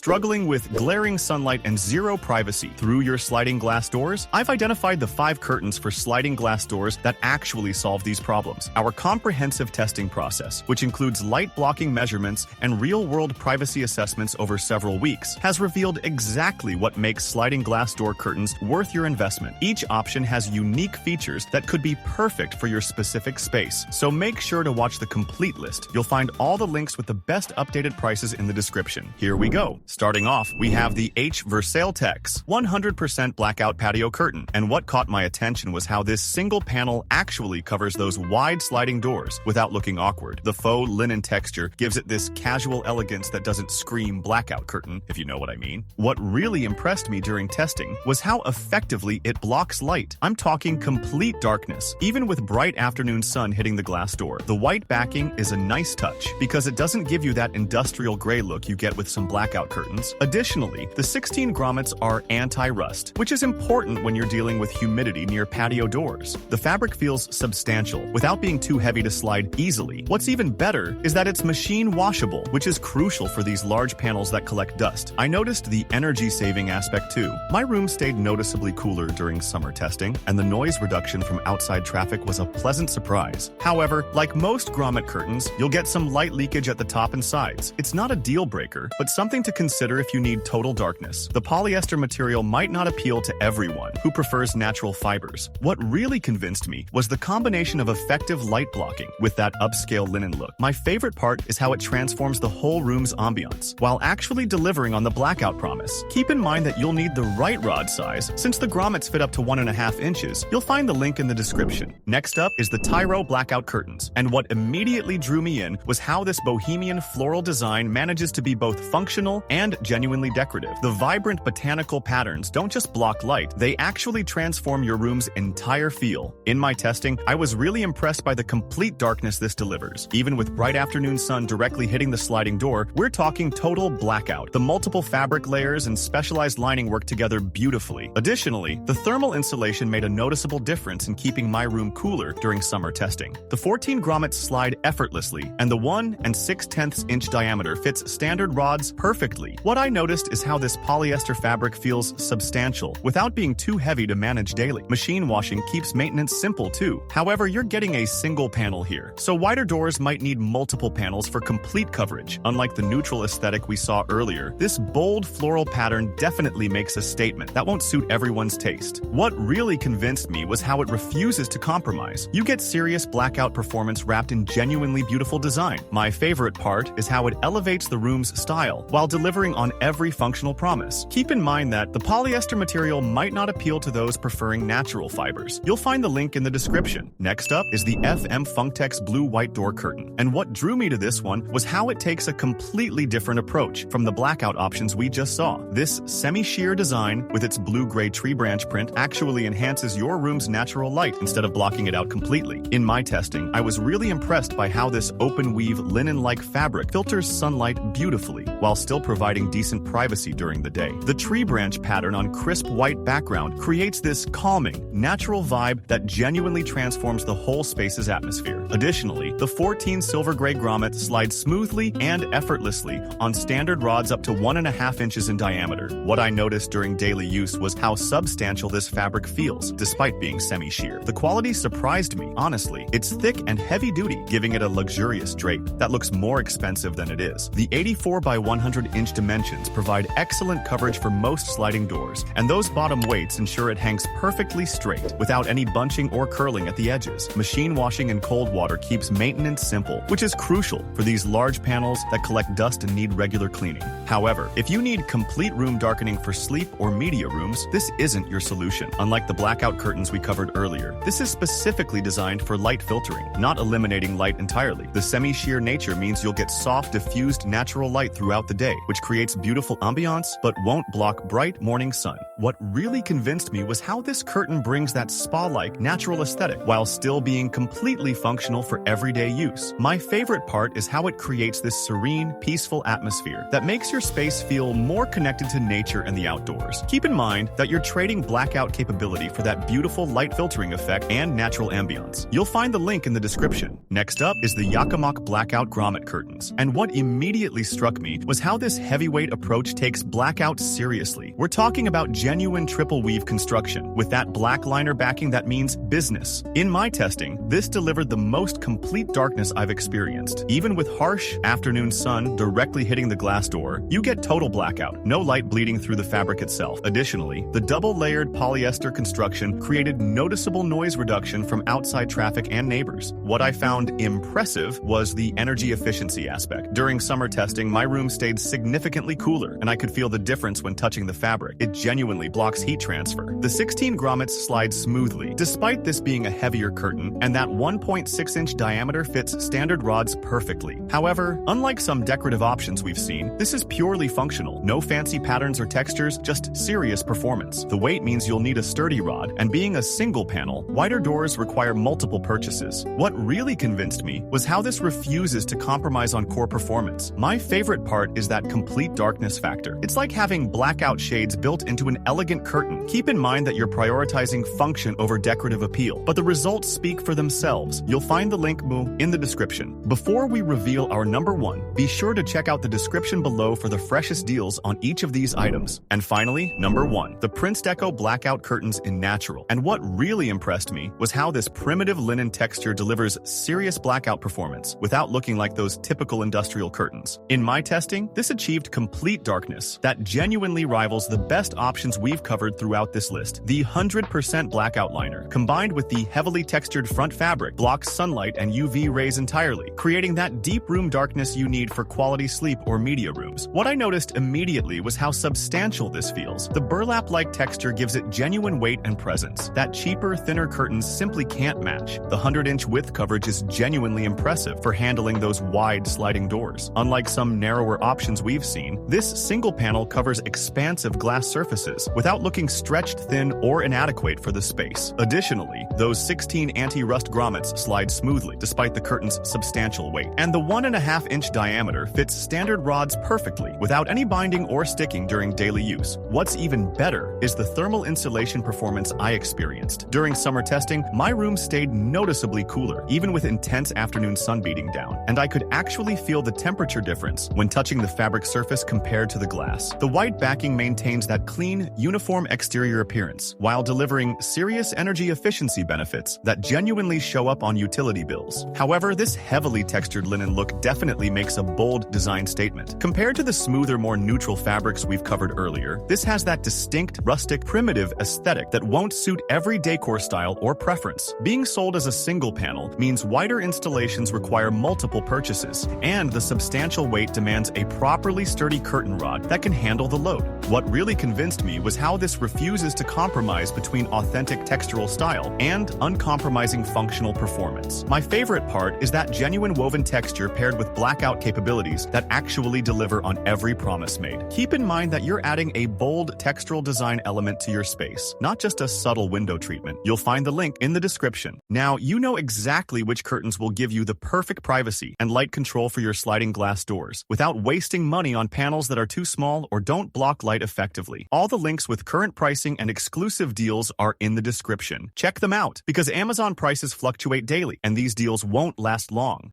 Struggling with glaring sunlight and zero privacy through your sliding glass doors? I've identified the 5 curtains for sliding glass doors that actually solve these problems. Our comprehensive testing process, which includes light blocking measurements and real-world privacy assessments over several weeks, has revealed exactly what makes sliding glass door curtains worth your investment. Each option has unique features that could be perfect for your specific space, so make sure to watch the complete list. You'll find all the links with the best updated prices in the description. Here we go. Starting off, we have the H.Versailtex 100% blackout patio curtain, and what caught my attention was how this single panel actually covers those wide sliding doors without looking awkward. The faux linen texture gives it this casual elegance that doesn't scream blackout curtain, if you know what I mean. What really impressed me during testing was how effectively it blocks light. I'm talking complete darkness, even with bright afternoon sun hitting the glass door. The white backing is a nice touch because it doesn't give you that industrial gray look you get with some blackout curtains. Additionally, the 16 grommets are anti-rust, which is important when you're dealing with humidity near patio doors. The fabric feels substantial without being too heavy to slide easily. What's even better is that it's machine washable, which is crucial for these large panels that collect dust. I noticed the energy-saving aspect too. My room stayed noticeably cooler during summer testing, and the noise reduction from outside traffic was a pleasant surprise. However, like most grommet curtains, you'll get some light leakage at the top and sides. It's not a deal breaker, but something to consider if you need total darkness. The polyester material might not appeal to everyone who prefers natural fibers. What really convinced me was the combination of effective light blocking with that upscale linen look. My favorite part is how it transforms the whole room's ambiance while actually delivering on the blackout promise. Keep in mind that you'll need the right rod size. Since the grommets fit up to 1.5 inches, you'll find the link in the description. Next up is the Tyro blackout curtains, and what immediately drew me in was how this bohemian floral design manages to be both functional and genuinely decorative. The vibrant botanical patterns don't just block light, they actually transform your room's entire feel. In my testing, I was really impressed by the complete darkness this delivers. Even with bright afternoon sun directly hitting the sliding door, we're talking total blackout. The multiple fabric layers and specialized lining work together beautifully. Additionally, the thermal insulation made a noticeable difference in keeping my room cooler during summer testing. The 14 grommets slide effortlessly, and the 1 6/10 inch diameter fits standard rods perfectly. What I noticed is how this polyester fabric feels substantial without being too heavy to manage daily. Machine washing keeps maintenance simple too. However, you're getting a single panel here, so wider doors might need multiple panels for complete coverage. Unlike the neutral aesthetic we saw earlier, this bold floral pattern definitely makes a statement that won't suit everyone's taste. What really convinced me was how it refuses to compromise. You get serious blackout performance wrapped in genuinely beautiful design. My favorite part is how it elevates the room's style while delivering on every functional promise. Keep in mind that the polyester material might not appeal to those preferring natural fibers. You'll find the link in the description. Next up is the FMFunctex blue-white door curtain, and what drew me to this one was how it takes a completely different approach from the blackout options we just saw. This semi-sheer design with its blue-gray tree branch print actually enhances your room's natural light instead of blocking it out completely. In my testing, I was really impressed by how this open-weave linen-like fabric filters sunlight beautifully while still providing decent privacy during the day. The tree branch pattern on crisp white background creates this calming, natural vibe that genuinely transforms the whole space's atmosphere. Additionally, the 14 silver gray grommet slides smoothly and effortlessly on standard rods up to 1.5 inches in diameter. What I noticed during daily use was how substantial this fabric feels, despite being semi-sheer. The quality surprised me, honestly. It's thick and heavy-duty, giving it a luxurious drape that looks more expensive than it is. The 84 by 100 inch dimensions provide excellent coverage for most sliding doors, and those bottom weights ensure it hangs perfectly straight without any bunching or curling at the edges. Machine washing in cold water keeps maintenance simple, which is crucial for these large panels that collect dust and need regular cleaning. However, if you need complete room darkening for sleep or media rooms, this isn't your solution. Unlike the blackout curtains we covered earlier, this is specifically designed for light filtering, not eliminating light entirely. The semi-sheer nature means you'll get soft, diffused natural light throughout the day, which creates beautiful ambiance but won't block bright morning sun. What really convinced me was how this curtain brings that spa-like natural aesthetic while still being completely functional for everyday use. My favorite part is how it creates this serene, peaceful atmosphere that makes your space feel more connected to nature and the outdoors. Keep in mind that you're trading blackout capability for that beautiful light filtering effect and natural ambiance. You'll find the link in the description. Next up is the Yakamok blackout grommet curtains, and what immediately struck me was how this heavyweight approach takes Blackout seriously. We're talking about genuine triple weave construction, with that black liner backing that means business. In my testing, this delivered the most complete darkness I've experienced. Even with harsh afternoon sun directly hitting the glass door, you get total blackout, no light bleeding through the fabric itself. Additionally, the double-layered polyester construction created noticeable noise reduction from outside traffic and neighbors. What I found impressive was the energy efficiency aspect. During summer testing, my room stayed significantly cooler, and I could feel the difference when touching the fabric. It genuinely blocks heat transfer. The 16 grommets slide smoothly, despite this being a heavier curtain, and that 1.6-inch diameter fits standard rods perfectly. However, unlike some decorative options we've seen, this is purely functional. No fancy patterns or textures, just serious performance. The weight means you'll need a sturdy rod, and being a single panel, wider doors require multiple purchases. What really convinced me was how this refuses to compromise on core performance. My favorite part is that complete darkness factor. It's like having blackout shades built into an elegant curtain. Keep in mind that you're prioritizing function over decorative appeal, but the results speak for themselves. You'll find the link in the description. Before we reveal our number one, be sure to check out the description below for the freshest deals on each of these items. And finally, number one, the PrinceDeco blackout curtains in natural. And what really impressed me was how this primitive linen texture delivers serious blackout performance without looking like those typical industrial curtains. In my testing, this achieved complete darkness that genuinely rivals the best options we've covered throughout this list. The 100% blackout liner, combined with the heavily textured front fabric, blocks sunlight and UV rays entirely, creating that deep room darkness you need for quality sleep or media rooms. What I noticed immediately was how substantial this feels. The burlap-like texture gives it genuine weight and presence that cheaper, thinner curtains simply can't match. The 100-inch width coverage is genuinely impressive for handling those wide sliding doors. Unlike some narrower options we've seen, this single panel covers expansive glass surfaces without looking stretched thin or inadequate for the space. Additionally, those 16 anti-rust grommets slide smoothly despite the curtain's substantial weight, and the 1.5-inch diameter fits standard rods perfectly without any binding or sticking during daily use. What's even better is the thermal insulation performance I experienced. During summer testing, my room stayed noticeably cooler, even with intense afternoon sun beating down, and I could actually feel the temperature difference when touching the fabric surface compared to the glass. The white backing maintains that clean, uniform exterior appearance, while delivering serious energy efficiency benefits that genuinely show up on utility bills. However, this heavily textured linen look definitely makes a bold design statement. Compared to the smoother, more neutral fabrics we've covered earlier, this has that distinct, rustic, primitive aesthetic that won't suit every decor style or preference. Being sold as a single panel means wider installations require multiple purchases, and the substantial weight demands a properly sturdy curtain rod that can handle the load. What really convinced me was how this refuses to compromise between authentic textural style and uncompromising functional performance. My favorite part is that genuine woven texture paired with blackout capabilities that actually deliver on every promise made. Keep in mind that you're adding a bold textural design element to your space, not just a subtle window treatment. You'll find the link in the description. Now, you know exactly which curtains will give you the perfect privacy and light control for your sliding glass doors without wasting money on panels that are too small or don't block light effectively. All the links with current pricing and exclusive deals are in the description. Check them out because Amazon prices fluctuate daily and these deals won't last long.